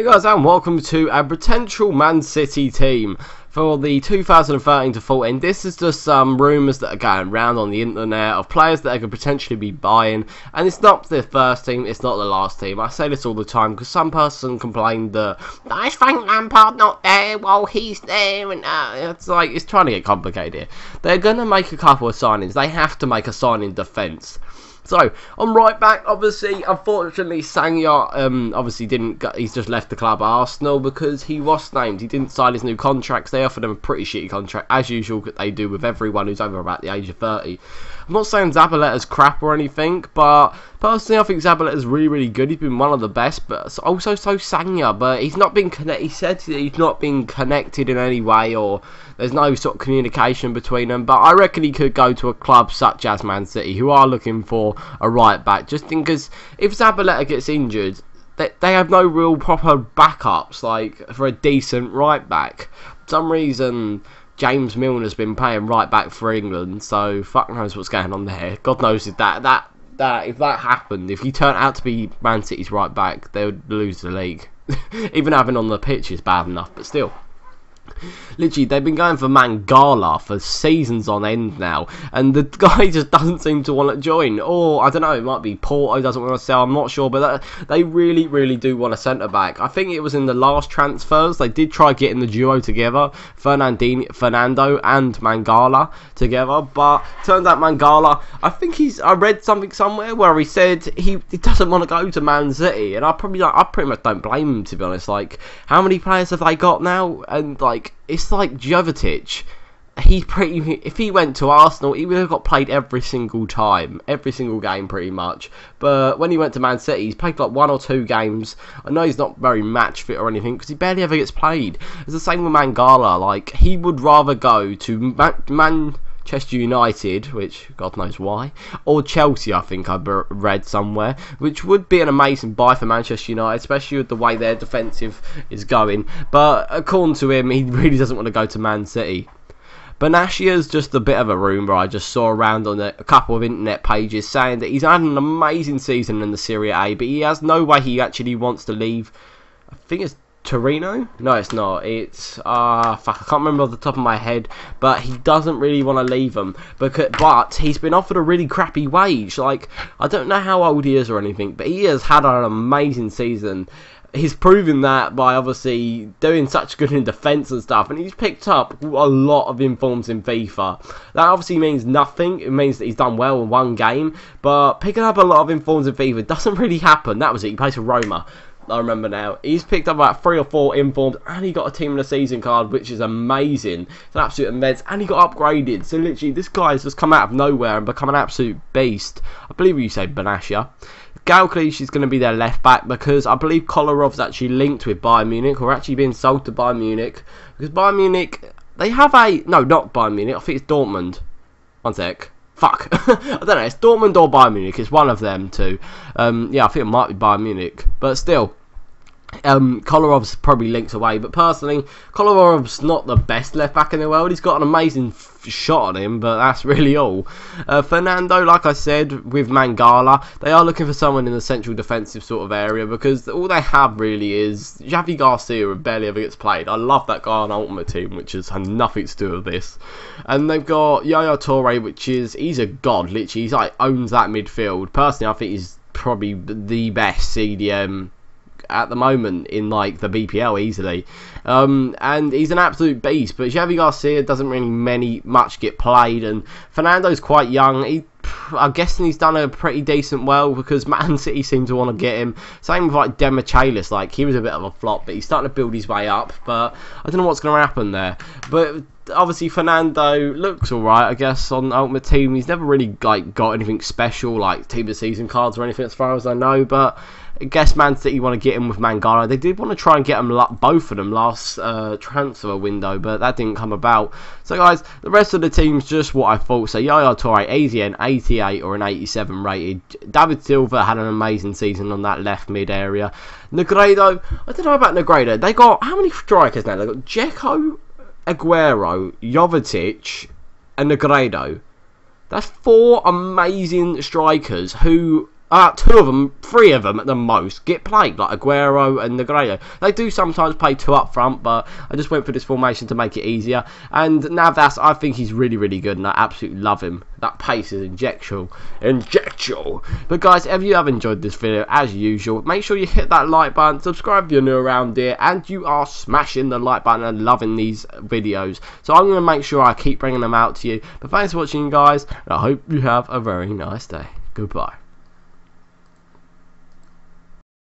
Hey guys, and welcome to a potential Man City team for the 2013-14. This is just some rumours that are going around on the internet of players that they could potentially be buying, and it's not the first team, it's not the last team. I say this all the time because some person complained that I Frank Lampard not there while he's there, and it's like it's trying to get complicated here. They're going to make a couple of signings. They have to make a signing defence. So, on right back, obviously, unfortunately, Sagna, obviously he's just left the club Arsenal because he was named. He didn't sign his new contracts. They offered him a pretty shitty contract, as usual, they do with everyone who's over about the age of 30. I'm not saying Zabaleta's crap or anything, but personally, I think Zabaleta's really, really good. He's been one of the best, but also so Sagna, but he's not been connected. He said that he's not been connected in any way, or there's no sort of communication between them, but I reckon he could go to a club such as Man City, who are looking for a right back, just because if Zabaleta gets injured, they have no real proper backups, like, for a decent right back. For some reason, James Milner's been playing right back for England, so fuck knows what's going on there. God knows if that if that happened, if he turned out to be Man City's right back, they would lose the league. Even having on the pitch is bad enough, but still. Literally, they've been going for Mangala for seasons on end now, and the guy just doesn't seem to want to join. Or, I don't know, it might be Porto doesn't want to sell, I'm not sure, but they really, really do want a centre-back. I think it was in the last transfers, they did try getting the duo together, Fernando and Mangala together, but turned out Mangala, I read something somewhere where he said he doesn't want to go to Man City, and I pretty much don't blame him, to be honest. Like, how many players have they got now? And like, it's like Jovetic. If he went to Arsenal, he would have got played every single time, every single game pretty much. But when he went to Man City, he's played like 1 or 2 games. I know he's not very match fit or anything because he barely ever gets played. It's the same with Mangala. Like, he would rather go to Manchester United, which God knows why, or Chelsea, I think I read somewhere, which would be an amazing buy for Manchester United, especially with the way their defensive is going. But according to him, he really doesn't want to go to Man City. Benashia's just a bit of a rumour I just saw around on a couple of internet pages saying that he's had an amazing season in the Serie A, but he has no way he actually wants to leave. I think it's Torino? No, it's not. It's fuck, I can't remember off the top of my head, but he doesn't really want to leave them. But he's been offered a really crappy wage. Like, I don't know how old he is or anything, but he has had an amazing season. He's proven that by obviously doing such good in defence and stuff, and he's picked up a lot of informs in FIFA. That obviously means nothing. It means that he's done well in one game, but picking up a lot of informs in FIFA doesn't really happen. That was it. He plays for Roma. I remember now. He's picked up about 3 or 4 informed, and he got a team of the season card, which is amazing. It's an absolute immense, and he got upgraded. So literally, this guy's just come out of nowhere and become an absolute beast. I believe you say Benassia. Galcleish is going to be their left back because I believe Kolarov's actually linked with Bayern Munich, or actually being sold to Bayern Munich, because Bayern Munich, they have no, not Bayern Munich, I think it's Dortmund. One sec. Fuck. I don't know, it's Dortmund or Bayern Munich, it's one of them two. Yeah, I think it might be Bayern Munich, but still. Kolarov's probably linked away, but personally, Kolarov's not the best left back in the world. He's got an amazing shot on him, but that's really all. Fernando, like I said, with Mangala, they are looking for someone in the central defensive sort of area because all they have really is Javi Garcia, who barely ever gets played. I love that guy on Ultimate Team, which has had nothing to do with this. And they've got Yaya Toure, he's a god, literally. He's like owns that midfield. Personally, I think he's probably the best CDM at the moment in like the BPL easily, and he's an absolute beast. But Javi Garcia doesn't really much get played, and Fernando's quite young. I'm guessing he's done a pretty decent well because Man City seem to want to get him. Same with like Demichelis, like he was a bit of a flop, but he's starting to build his way up. But I don't know what's going to happen there. But obviously Fernando looks alright, I guess, on Ultimate Team. He's never really like got anything special like team of the season cards or anything as far as I know, but I guess Man City want to get him with Mangala. They did want to try and get them, both of them, last transfer window, but that didn't come about. So guys, the rest of the team's just what I thought. So Yaya Toure, AZN 88 or an 87 rated. David Silva had an amazing season on that left mid area. Negredo, I don't know about Negredo. They got, how many strikers now? They got Dzeko, Aguero, Jovetic, and Negredo. That's 4 amazing strikers who two of them, three of them at the most, get played, like Aguero and Negredo. They do sometimes play two up front, but I just went for this formation to make it easier. And Navas, I think he's really, really good, and I absolutely love him. That pace is injectional. But guys, if you have enjoyed this video, as usual, make sure you hit that like button, subscribe if you're new around here, and you are smashing the like button and loving these videos. So I'm going to make sure I keep bringing them out to you. But thanks for watching, guys, and I hope you have a very nice day. Goodbye.